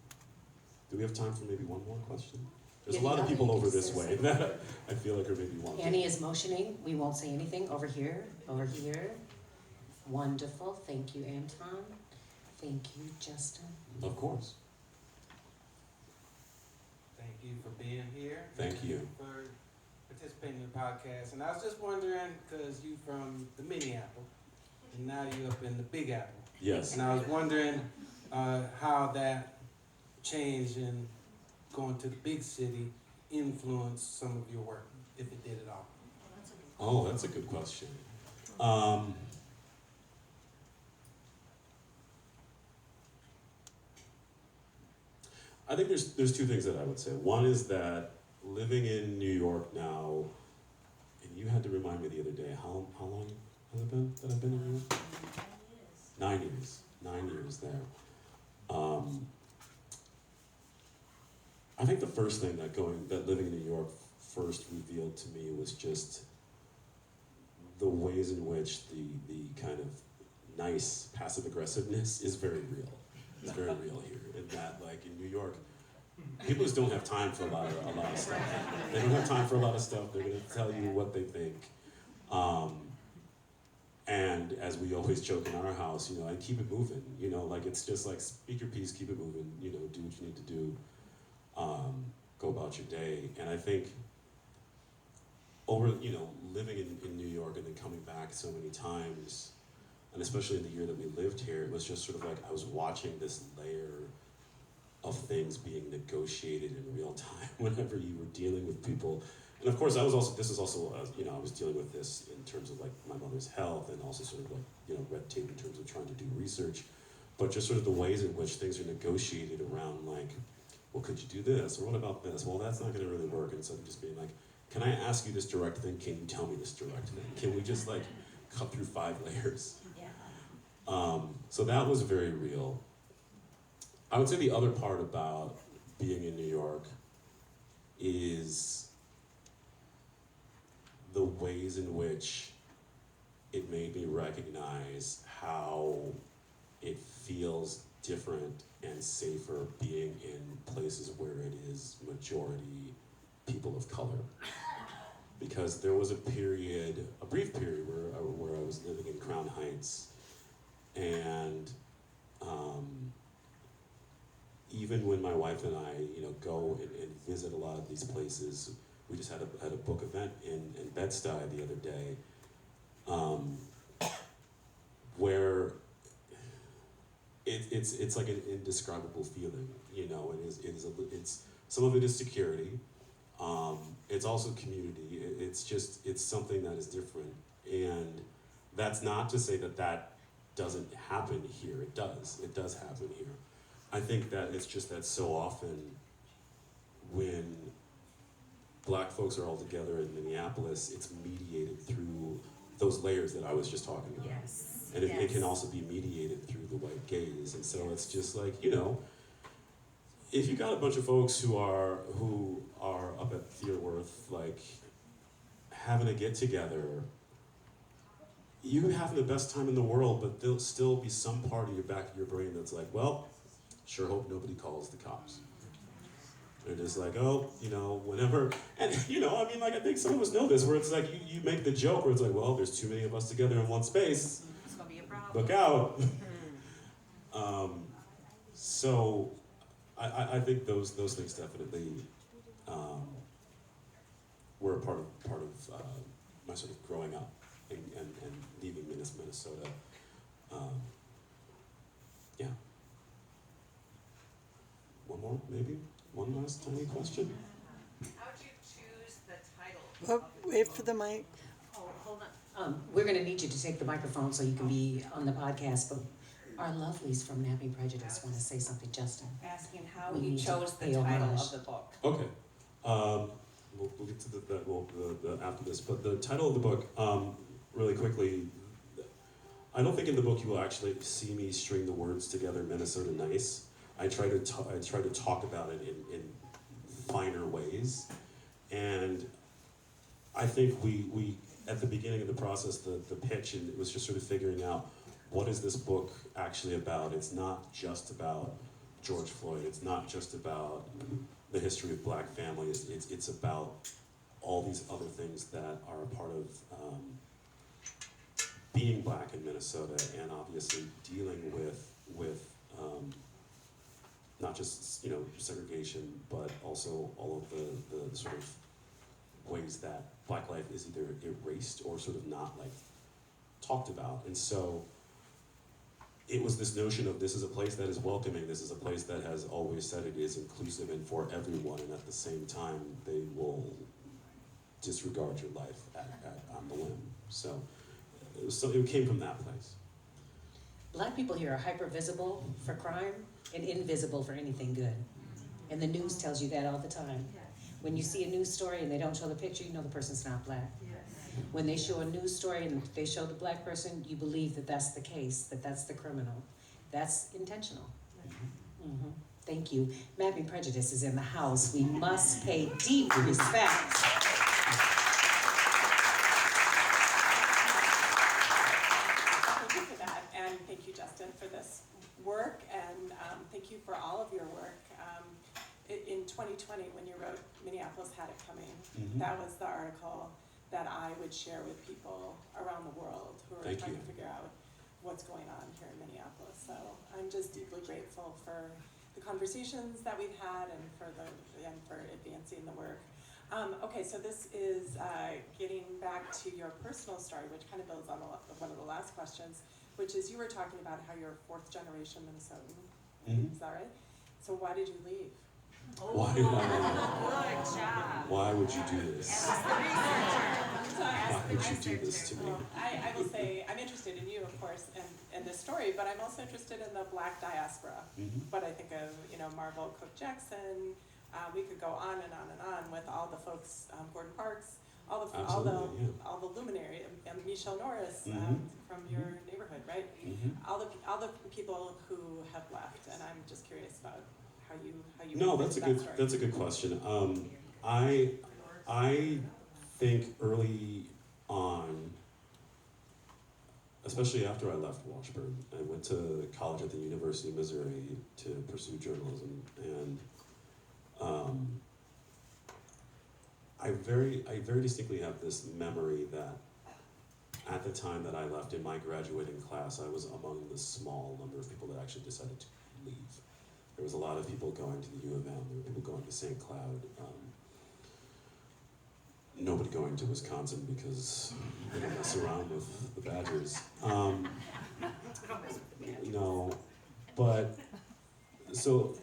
Do we have time for maybe one more question? There's a lot of people over this way that I feel like are maybe wanting. Annie is motioning. We won't say anything. Over here. Over here. Wonderful. Thank you, Anton. Thank you, Justin. Of course. Thank you for being here. Thank you. For participating in the podcast. And I was just wondering, because you from the mini apple, and now you up in the big apple. Yes. And I was wondering how that change in going to the big city influenced some of your work, if it did at all. Oh, that's a good question. I think there's two things that I would say. One is that living in New York now, and you had to remind me the other day, how long has it been that I've been in New York? 9 years. 9 years there. I think the first thing that living in New York first revealed to me was just the ways in which the kind of nice passive aggressiveness is very real. It's very real here. And that, in New York, people just don't have time for a lot of stuff. They don't have time for a lot of stuff. They're going to tell you what they think. And as we always joke in our house, and keep it moving. It's just speak your piece, keep it moving. Do what you need to do. Go about your day. And I think living in New York and then coming back so many times, and especially in the year that we lived here, it was just sort of I was watching this layer of things being negotiated in real time whenever you were dealing with people. And of course, I was also, I was dealing with this in terms of like my mother's health and also sort of like, red tape in terms of trying to do research, but just sort of the ways in which things are negotiated around like, well, could you do this? Or what about this? Well, that's not gonna really work. And so just being like, can I ask you this direct thing? Can you tell me this direct thing? Can we just like cut through 5 layers? Yeah. So that was very real. I would say the other part about being in New York is the ways in which it made me recognize how it feels different and safer being in places where it is majority people of color. Because there was a brief period where I was living in Crown Heights, and even when my wife and I, go and visit a lot of these places, we just had a book event in Bed-Stuy the other day, where it's like an indescribable feeling. It's some of it is security. It's also community. It's something that is different, and that's not to say that doesn't happen here. It does happen here. I think that it's just that so often when Black folks are all together in Minneapolis, it's mediated through those layers that I was just talking about. Yes. And it can also be mediated through the white gaze. And so it's just like, if you got a bunch of folks who are up at Theater Worth, like having a get together, you having the best time in the world, but there'll still be some part of your back of your brain that's like, well, sure hope nobody calls the cops. They're just like, whenever, and I think some of us know this, where it's like you make the joke where it's like, well, there's too many of us together in one space. It's gonna be a problem. Look out. So I think those things definitely were a part of my sort of growing up and leaving Minnesota. Yeah. One more, maybe? One last tiny question? How'd you choose the title? Oh, wait for the mic. Oh, hold on. We're gonna need you to take the microphone so you can be on the podcast, but our lovelies from Napping Prejudice wanna say something, Justin. Asking how We you need to chose the pay title homage. of the book. Okay. We'll get to the after this, but the title of the book, really quickly, I don't think in the book you will actually see me string the words together, Minnesota Nice. I try to talk about it in finer ways, and I think we at the beginning of the process, the pitch, and it was just sort of figuring out what is this book actually about. It's not just about George Floyd. It's not just about the history of Black families. It's about all these other things that are a part of being Black in Minnesota, and obviously dealing with not just segregation, but also all of the sort of ways that Black life is either erased or sort of not like talked about. And so it was this notion of this is a place that is welcoming, this is a place that has always said it is inclusive and for everyone, and at the same time they will disregard your life on the whim. So it came from that place. Black people here are hyper visible for crime and invisible for anything good. And the news tells you that all the time. When you see a news story and they don't show the picture, you know the person's not Black. When they show a news story and they show the Black person, you believe that that's the case, that that's the criminal. That's intentional. Mm-hmm. Thank you. Mapping Prejudice is in the house. We must pay deep respect. Thank you for that, and thank you, Justin, for this work, and thank you for all of your work. In 2020, when you wrote Minneapolis Had It Coming, that was the article that I would share with people around the world who are trying to figure out what's going on here in Minneapolis. So I'm just deeply grateful for the conversations that we've had and for advancing the work. Okay, so this is getting back to your personal story, which kind of builds on one of the last questions, which is you were talking about how you're 4th generation Minnesotan. Is that right? So why did you leave? Why did I leave? Good job. Why would you do this? Ask the researcher. Why would you do this to me? Well, I will say, I'm interested in you, of course, and this story, but I'm also interested in the Black diaspora. Mhm. But I think of, Marvel Cook Jackson, we could go on and on and on with all the folks, Gordon Parks, all the Absolutely, yeah. all the luminary, Michelle Norris, Mhm. from your neighborhood, right? Mhm. All the people who have left, and I'm just curious about how you No, fit that's a that good story. that's a good question. I think early on, especially after I left Washburn, I went to college at the University of Missouri to pursue journalism, and I very distinctly have this memory that at the time that I left in my graduating class, I was among the small number of people that actually decided to leave. There was a lot of people going to the U of M, there were people going to St. Cloud, nobody going to Wisconsin because they don't mess around with the Badgers. But so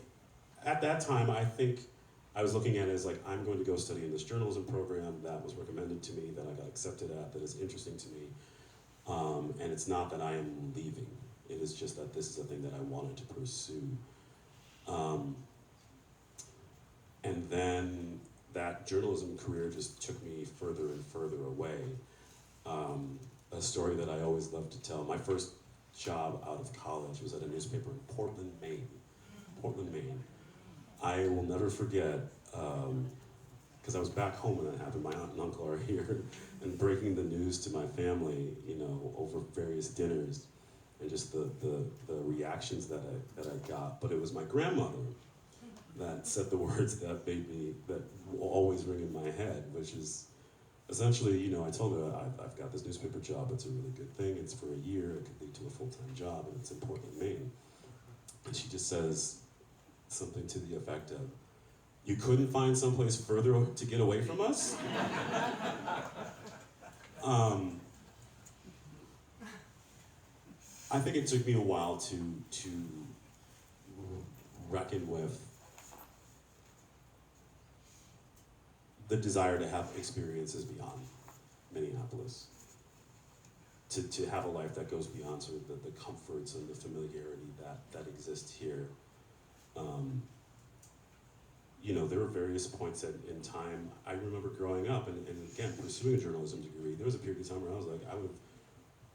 at that time, I think I was looking at it as like, I'm going to go study in this journalism program that was recommended to me, that I got accepted at, that is interesting to me. And it's not that I am leaving. It is just that this is a thing that I wanted to pursue. And then that journalism career just took me further and further away. A story that I always love to tell, my first job out of college was at a newspaper in Portland, Maine. I will never forget, because I was back home when that happened. My aunt and uncle are here, and breaking the news to my family, over various dinners, and just the reactions that I got. But it was my grandmother that said the words that will always ring in my head, which is essentially, I told her, I've got this newspaper job. It's a really good thing. It's for a year. It could lead to a full-time job, and it's in Portland, Maine. And she just says something to the effect of, "You couldn't find someplace further to get away from us?" I think it took me a while to reckon with the desire to have experiences beyond Minneapolis. To have a life that goes beyond sort of the comforts and the familiarity that exist here. There were various points in time. I remember growing up and again, pursuing a journalism degree, there was a period of time where I was like, I would have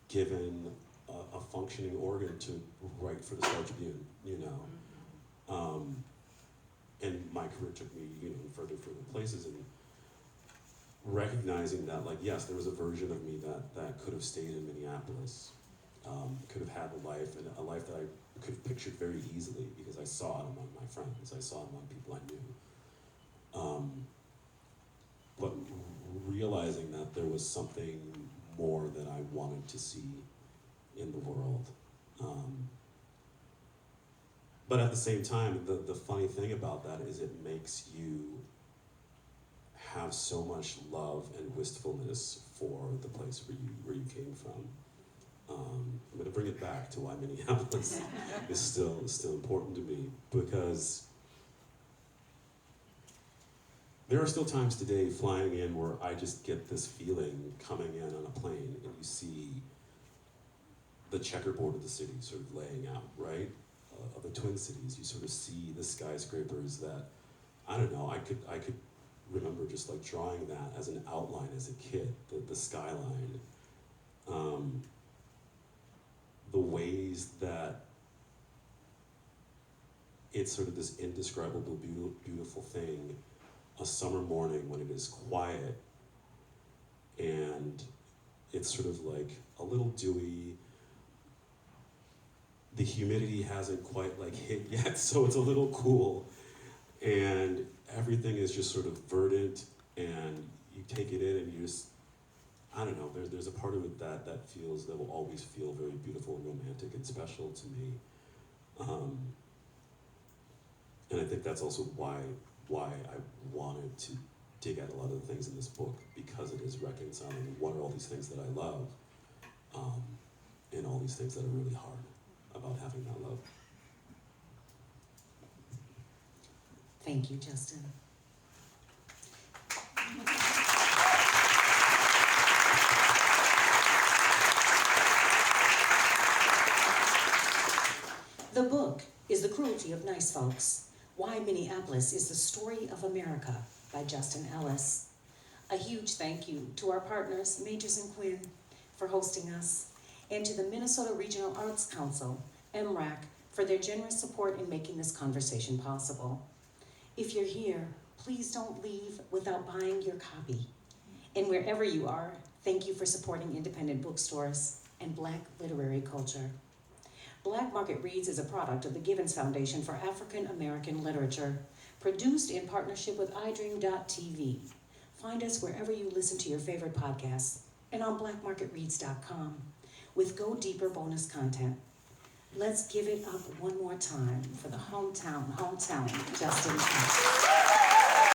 given a functioning organ to write for the Star Tribune, and my career took me, further places, and recognizing that, like, yes, there was a version of me that could have stayed in Minneapolis, could have had a life that I could have pictured very easily because I saw it among my friends, I saw it among people I knew. But realizing that there was something more that I wanted to see in the world. But at the same time, the funny thing about that is it makes you have so much love and wistfulness for the place where you came from. I'm going to bring it back to why Minneapolis is still important to me, because there are still times today flying in where I just get this feeling coming in on a plane, and you see the checkerboard of the city sort of laying out, right? Of the Twin Cities, you sort of see the skyscrapers that, I don't know, I could remember just like drawing that as an outline as a kid, the skyline. The ways that it's sort of this indescribable, beautiful thing, a summer morning when it is quiet and it's sort of like a little dewy. The humidity hasn't quite like hit yet, so it's a little cool, and everything is just sort of verdant, and you take it in and you just, I don't know, there's a part of it that will always feel very beautiful and romantic and special to me. And I think that's also why I wanted to dig at a lot of the things in this book, because it is reconciling what are all these things that I love, and all these things that are really hard about having that love. Thank you, Justin. The book is The Cruelty of Nice Folks, Why Minneapolis is the Story of America by Justin Ellis. A huge thank you to our partners, Majors and Quinn, for hosting us, and to the Minnesota Regional Arts Council, MRAC, for their generous support in making this conversation possible. If you're here, please don't leave without buying your copy. And wherever you are, thank you for supporting independent bookstores and Black literary culture. Black Market Reads is a product of the Givens Foundation for African American Literature, produced in partnership with iDream.tv. Find us wherever you listen to your favorite podcasts and on blackmarketreads.com with Go Deeper bonus content. Let's give it up one more time for the hometown, Justin.